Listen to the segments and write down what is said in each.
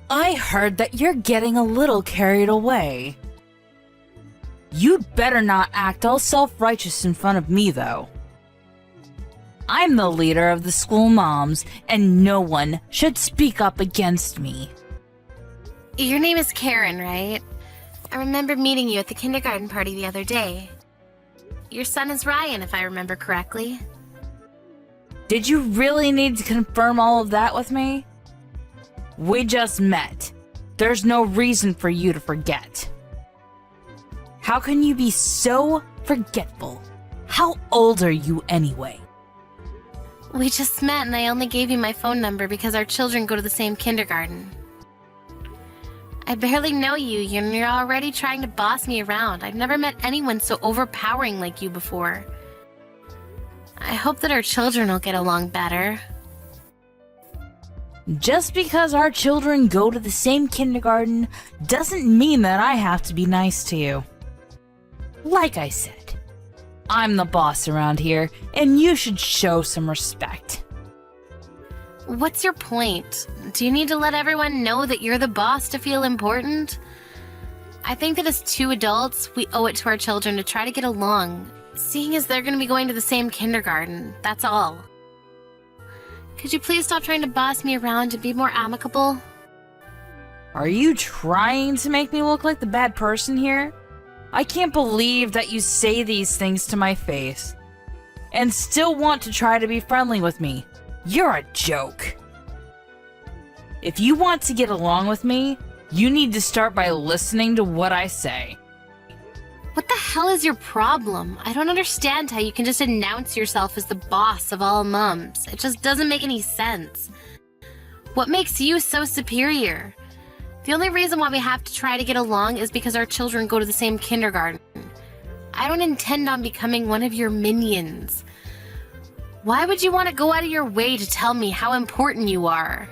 I heard that you're getting a little carried away. You'd better not act all self-righteous in front of me, though. I'm the leader of the school moms, and no one should speak up against me. Your name is Karen, right? I remember meeting you at the kindergarten party the other day. Your son is Ryan, if I remember correctly. Did you really need to confirm all of that with me? We just met. There's no reason for you to forget. How can you be so forgetful? How old are you anyway? We just met and I only gave you my phone number because our children go to the same kindergarten. I barely know you and you're already trying to boss me around. I've never met anyone so overpowering like you before. I hope that our children will get along better. Just because our children go to the same kindergarten doesn't mean that I have to be nice to you. Like I said, I'm the boss around here, and you should show some respect. What's your point? Do you need to let everyone know that you're the boss to feel important? I think that as two adults, we owe it to our children to try to get along, seeing as they're going to be going to the same kindergarten, that's all. Could you please stop trying to boss me around and be more amicable? Are you trying to make me look like the bad person here? I can't believe that you say these things to my face and still want to try to be friendly with me. You're a joke. If you want to get along with me, you need to start by listening to what I say. What the hell is your problem? I don't understand how you can just announce yourself as the boss of all mums. It just doesn't make any sense. What makes you so superior? The only reason why we have to try to get along is because our children go to the same kindergarten. I don't intend on becoming one of your minions. Why would you want to go out of your way to tell me how important you are?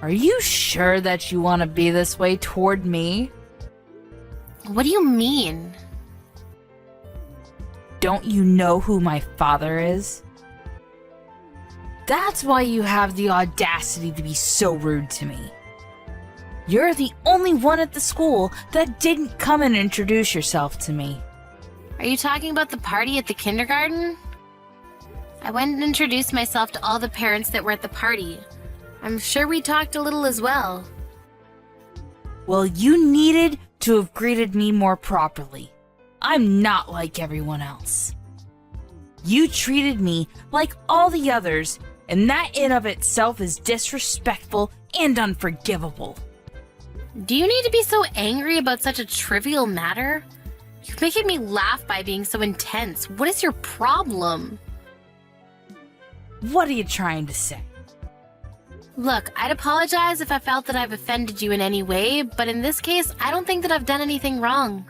Are you sure that you want to be this way toward me? What do you mean? Don't you know who my father is? That's why you have the audacity to be so rude to me. You're the only one at the school that didn't come and introduce yourself to me. Are you talking about the party at the kindergarten? I went and introduced myself to all the parents that were at the party. I'm sure we talked a little as well. Well, you needed to have greeted me more properly. I'm not like everyone else. You treated me like all the others, and that in of itself is disrespectful and unforgivable. Do you need to be so angry about such a trivial matter? You're making me laugh by being so intense. What is your problem? What are you trying to say? Look, I'd apologize if I felt that I've offended you in any way, but in this case, I don't think that I've done anything wrong.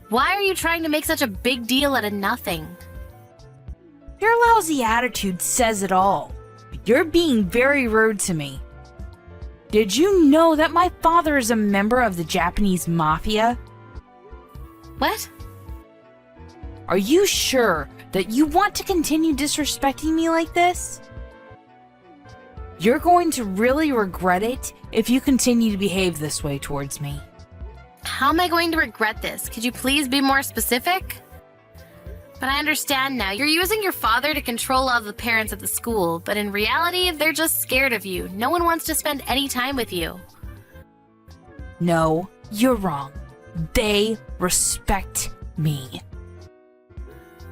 Why are you trying to make such a big deal out of nothing? Your lousy attitude says it all. You're being very rude to me. Did you know that my father is a member of the Japanese mafia? What? Are you sure that you want to continue disrespecting me like this? You're going to really regret it if you continue to behave this way towards me. How am I going to regret this? Could you please be more specific? But I understand now. You're using your father to control all the parents at the school, but in reality, they're just scared of you. No one wants to spend any time with you. No, you're wrong. They respect me.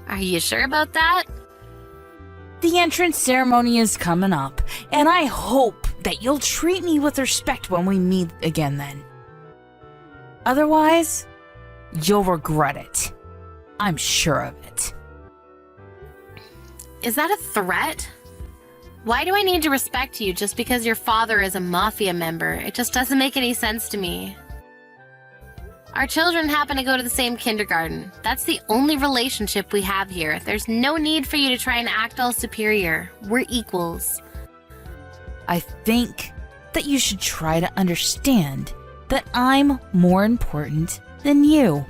Are you sure about that? The entrance ceremony is coming up, and I hope that you'll treat me with respect when we meet again then. Otherwise, you'll regret it. I'm sure of it. Is that a threat? Why do I need to respect you just because your father is a mafia member? It just doesn't make any sense to me. Our children happen to go to the same kindergarten. That's the only relationship we have here. There's no need for you to try and act all superior. We're equals. I think that you should try to understand that I'm more important than you.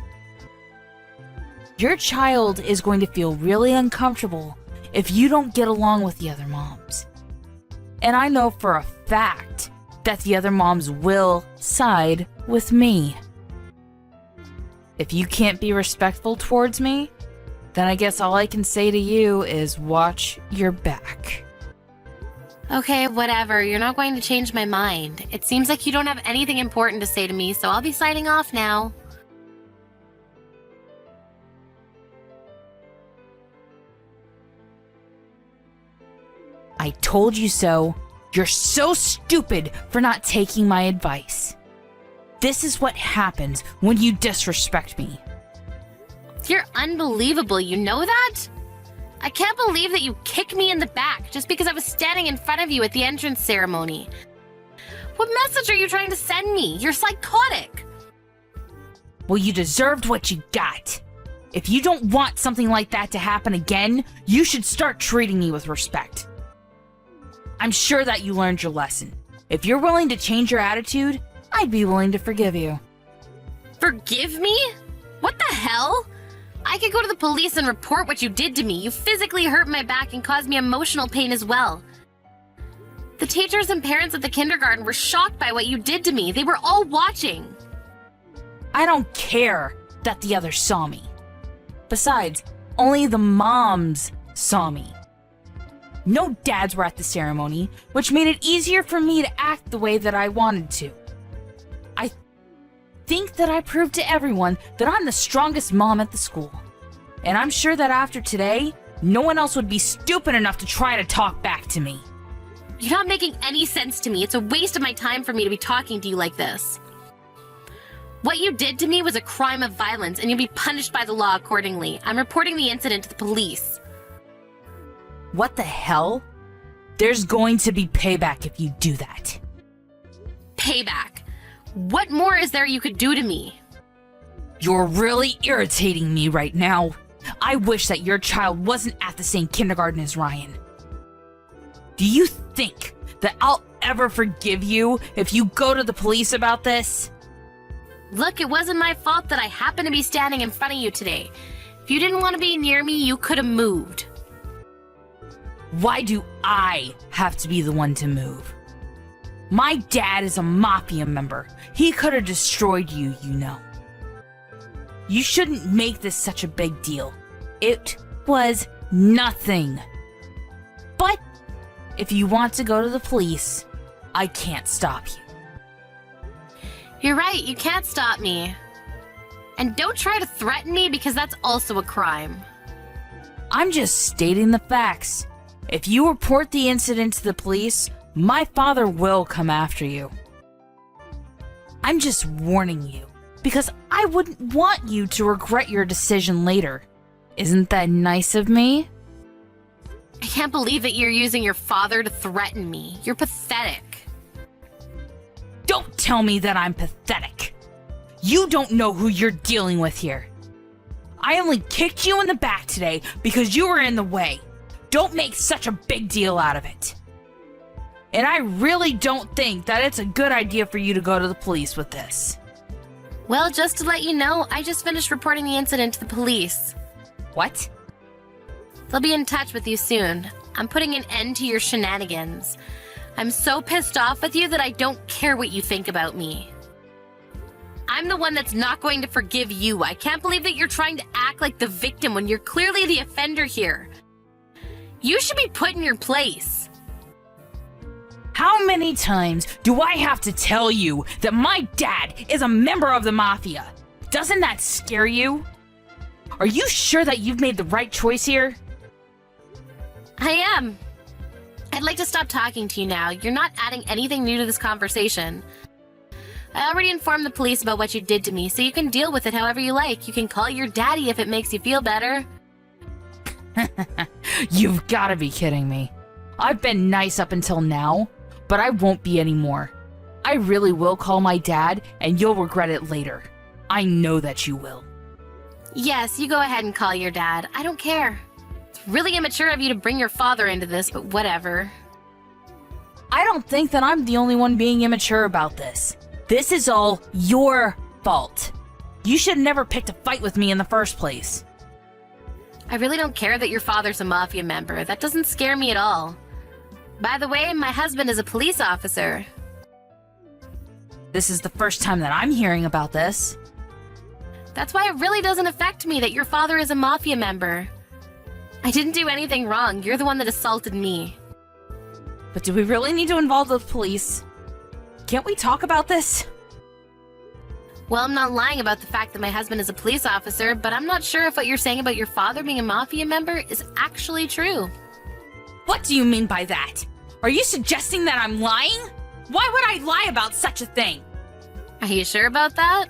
Your child is going to feel really uncomfortable if you don't get along with the other moms. And I know for a fact that the other moms will side with me. If you can't be respectful towards me, then I guess all I can say to you is watch your back. Okay, whatever. You're not going to change my mind. It seems like you don't have anything important to say to me, so I'll be signing off now. I told you so. You're so stupid for not taking my advice. This is what happens when you disrespect me. You're unbelievable, you know that? I can't believe that you kicked me in the back just because I was standing in front of you at the entrance ceremony. What message are you trying to send me? You're psychotic. Well, you deserved what you got. If you don't want something like that to happen again, you should start treating me with respect. I'm sure that you learned your lesson. If you're willing to change your attitude, I'd be willing to forgive you. Forgive me? What the hell? I could go to the police and report what you did to me. You physically hurt my back and caused me emotional pain as well. The teachers and parents at the kindergarten were shocked by what you did to me. They were all watching. I don't care that the others saw me. Besides, only the moms saw me. No dads were at the ceremony, which made it easier for me to act the way that I wanted to. I think that I proved to everyone that I'm the strongest mom at the school. And I'm sure that after today, no one else would be stupid enough to try to talk back to me. You're not making any sense to me. It's a waste of my time for me to be talking to you like this. What you did to me was a crime of violence, and you'll be punished by the law accordingly. I'm reporting the incident to the police. What the hell? There's going to be payback if you do that. Payback? What more is there you could do to me? You're really irritating me right now. I wish that your child wasn't at the same kindergarten as Ryan. Do you think that I'll ever forgive you if you go to the police about this? Look, it wasn't my fault that I happened to be standing in front of you today. If you didn't want to be near me, you could have moved. Why do I have to be the one to move? My dad is a mafia member. He could have destroyed you, you know. You shouldn't make this such a big deal. It was nothing. But if you want to go to the police, I can't stop you. You're right, you can't stop me. And don't try to threaten me because that's also a crime. I'm just stating the facts. If you report the incident to the police, my father will come after you. I'm just warning you, because I wouldn't want you to regret your decision later. Isn't that nice of me? I can't believe that you're using your father to threaten me. You're pathetic. Don't tell me that I'm pathetic. You don't know who you're dealing with here. I only kicked you in the back today because you were in the way. Don't make such a big deal out of it. And I really don't think that it's a good idea for you to go to the police with this. Well, just to let you know, I just finished reporting the incident to the police. What? They'll be in touch with you soon. I'm putting an end to your shenanigans. I'm so pissed off with you that I don't care what you think about me. I'm the one that's not going to forgive you. I can't believe that you're trying to act like the victim when you're clearly the offender here. You should be put in your place. How many times do I have to tell you that my dad is a member of the mafia? Doesn't that scare you? Are you sure that you've made the right choice here? I am. I'd like to stop talking to you now. You're not adding anything new to this conversation. I already informed the police about what you did to me, so you can deal with it however you like. You can call your daddy if it makes you feel better. You've gotta be kidding me. I've been nice up until now, but I won't be anymore. I really will call my dad, and you'll regret it later. I know that you will. Yes, you go ahead and call your dad. I don't care. It's really immature of you to bring your father into this, but whatever. I don't think that I'm the only one being immature about this. This is all your fault. You should have never picked a fight with me in the first place. I really don't care that your father's a mafia member. That doesn't scare me at all. By the way, my husband is a police officer. This is the first time that I'm hearing about this. That's why it really doesn't affect me that your father is a mafia member. I didn't do anything wrong. You're the one that assaulted me. But do we really need to involve the police? Can't we talk about this? Well, I'm not lying about the fact that my husband is a police officer, but I'm not sure if what you're saying about your father being a mafia member is actually true. What do you mean by that? Are you suggesting that I'm lying? Why would I lie about such a thing? Are you sure about that?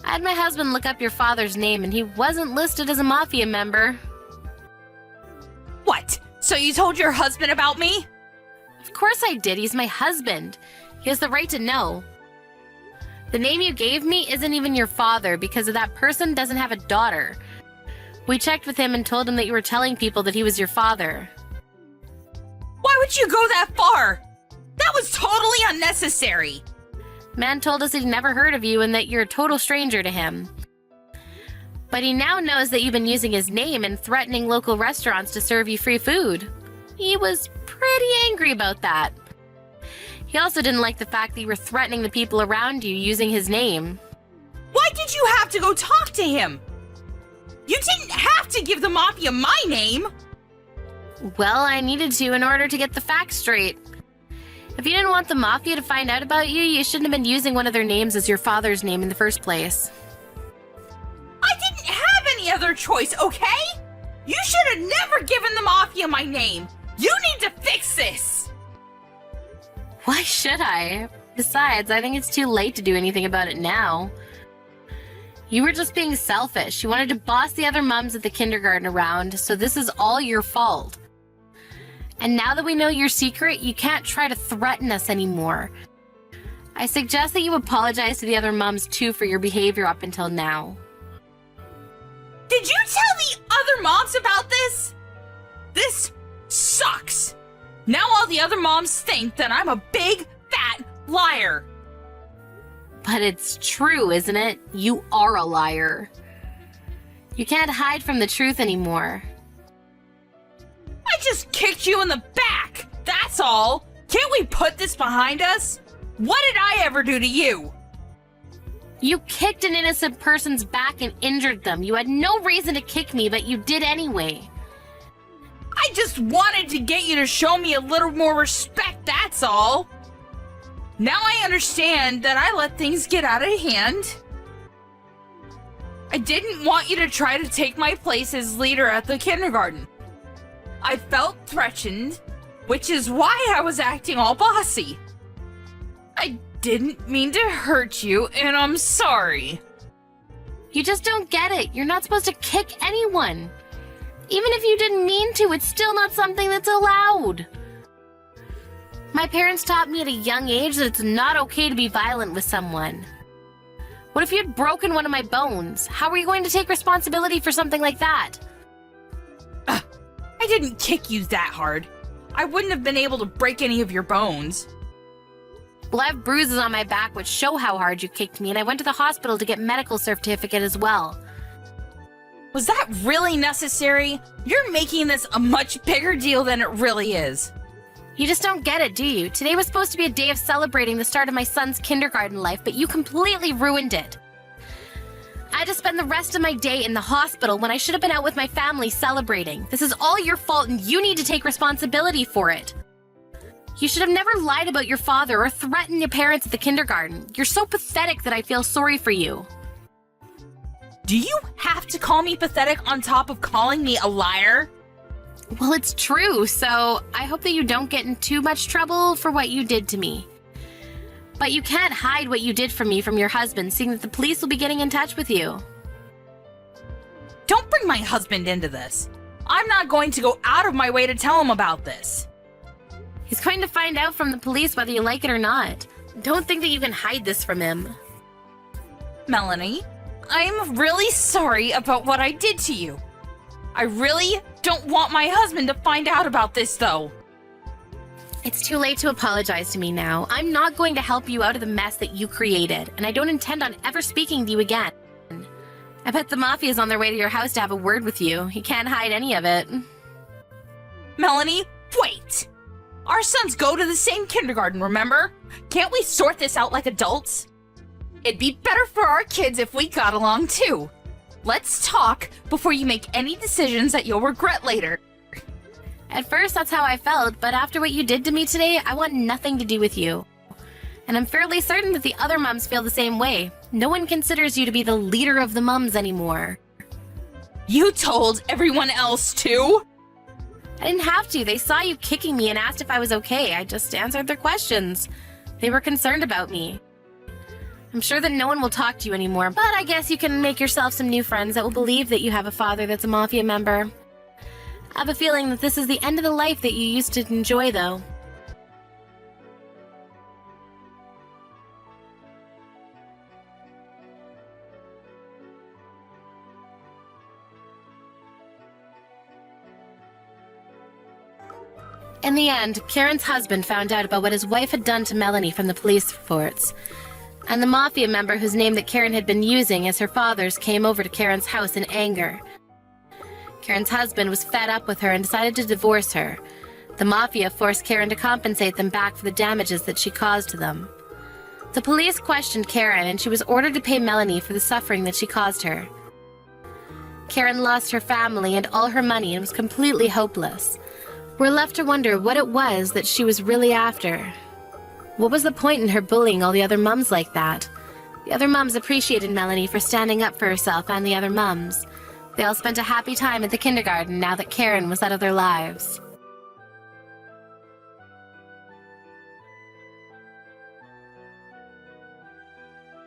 I had my husband look up your father's name and he wasn't listed as a mafia member. What? So you told your husband about me? Of course I did. He's my husband. He has the right to know. The name you gave me isn't even your father because that person doesn't have a daughter. We checked with him and told him that you were telling people that he was your father. Why would you go that far? That was totally unnecessary. Man told us he'd never heard of you and that you're a total stranger to him. But he now knows that you've been using his name and threatening local restaurants to serve you free food. He was pretty angry about that. He also didn't like the fact that you were threatening the people around you using his name. Why did you have to go talk to him? You didn't have to give the mafia my name. Well, I needed to in order to get the facts straight. If you didn't want the mafia to find out about you, you shouldn't have been using one of their names as your father's name in the first place. I didn't have any other choice, okay? You should have never given the mafia my name. You need to fix this. Why should I? Besides, I think it's too late to do anything about it now. You were just being selfish. You wanted to boss the other mums at the kindergarten around, so this is all your fault. And now that we know your secret, you can't try to threaten us anymore. I suggest that you apologize to the other mums too for your behavior up until now. Did you tell the other moms about this? This sucks. Now all the other moms think that I'm a big, fat liar. But it's true, isn't it? You are a liar. You can't hide from the truth anymore. I just kicked you in the back. That's all. Can't we put this behind us? What did I ever do to you? You kicked an innocent person's back and injured them. You had no reason to kick me, but you did anyway. I just wanted to get you to show me a little more respect, that's all. Now I understand that I let things get out of hand. I didn't want you to try to take my place as leader at the kindergarten. I felt threatened, which is why I was acting all bossy. I didn't mean to hurt you, and I'm sorry. You just don't get it. You're not supposed to kick anyone. Even if you didn't mean to, it's still not something that's allowed. My parents taught me at a young age that it's not okay to be violent with someone. What if you had broken one of my bones? How were you going to take responsibility for something like that? I didn't kick you that hard. I wouldn't have been able to break any of your bones. Well, I have bruises on my back which show how hard you kicked me, and I went to the hospital to get medical certificate as well. Was that really necessary? You're making this a much bigger deal than it really is. You just don't get it, do you? Today was supposed to be a day of celebrating the start of my son's kindergarten life, but you completely ruined it. I had to spend the rest of my day in the hospital when I should have been out with my family celebrating. This is all your fault and you need to take responsibility for it. You should have never lied about your father or threatened your parents at the kindergarten. You're so pathetic that I feel sorry for you. Do you have to call me pathetic on top of calling me a liar? Well, it's true, so I hope that you don't get in too much trouble for what you did to me. But you can't hide what you did for me from your husband, seeing that the police will be getting in touch with you. Don't bring my husband into this. I'm not going to go out of my way to tell him about this. He's going to find out from the police whether you like it or not. Don't think that you can hide this from him. Melanie, I'm really sorry about what I did to you. I really don't want my husband to find out about this, though. It's too late to apologize to me now. I'm not going to help you out of the mess that you created, and I don't intend on ever speaking to you again. I bet the Mafia's on their way to your house to have a word with you. He can't hide any of it. Melanie, wait! Our sons go to the same kindergarten, remember? Can't we sort this out like adults? It'd be better for our kids if we got along too. Let's talk before you make any decisions that you'll regret later. At first, that's how I felt, but after what you did to me today, I want nothing to do with you. And I'm fairly certain that the other mums feel the same way. No one considers you to be the leader of the mums anymore. You told everyone else too? I didn't have to. They saw you kicking me and asked if I was okay. I just answered their questions. They were concerned about me. I'm sure that no one will talk to you anymore, but I guess you can make yourself some new friends that will believe that you have a father that's a mafia member. I have a feeling that this is the end of the life that you used to enjoy, though. In the end, Karen's husband found out about what his wife had done to Melanie from the police reports. And the mafia member whose name that Karen had been using as her father's came over to Karen's house in anger. Karen's husband was fed up with her and decided to divorce her. The mafia forced Karen to compensate them back for the damages that she caused to them. The police questioned Karen and she was ordered to pay Melanie for the suffering that she caused her. Karen lost her family and all her money and was completely hopeless. We're left to wonder what it was that she was really after. What was the point in her bullying all the other mums like that? The other mums appreciated Melanie for standing up for herself and the other mums. They all spent a happy time at the kindergarten now that Karen was out of their lives.